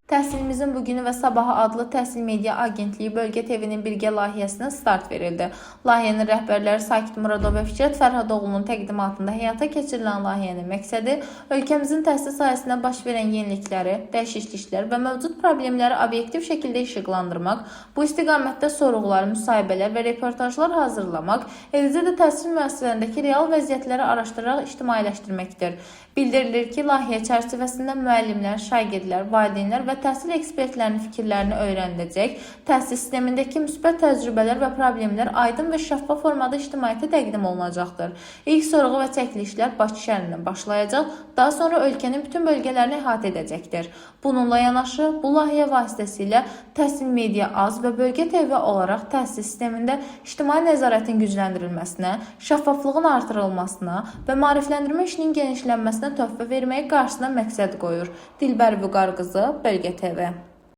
Təhsilimizin bugünü və sabahı adlı Təhsil Media Agentliyi Bölgə TV-nin birgə layihəsinə start verildi. Layihənin rəhbərləri Sakit Muradov və Fikrət Fərhadoğlu'nun təqdimatında həyata keçirilən layihənin məqsədi ölkəmizin təhsil sahəsində baş verən yenilikləri, dəyişikliklər və mövcud problemləri obyektiv şəkildə işıqlandırmaq, bu istiqamətdə sorğular, müsahibələr və reportajlar hazırlamaq, eləcə də təhsil müəssisələrindəki real vəziyyətləri araşdıraraq ictimailəşdirməkdir. Bildirilir ki, layihə çərçivəsində müəllimlər, şagirdlər, valideynlər və təhsil ekspertlərinin fikirlərini öyrəniləcək, təhsil sistemindəki müsbət təcrübələr və problemlər aydın və şəffaf formada ictimaiyyətə təqdim olunacaqdır. İlk sorğu və çəkilişlər Bakı şəhərindən başlayacaq, daha sonra ölkənin bütün bölgələrini əhatə edəcəkdir. Bununla yanaşı, bu layihə vasitəsilə Təhsil Media AZ və Bölgə TV olaraq təhsil sistemində ictimai nəzarətin gücləndirilməsinə, şəffaflığın artırılmasına və maarifləndirmə işinin genişlənməsinə töhfə verməyi qarşısına məqsəd qoyur. Dilbər Vüqar qızı, Bölgə TV.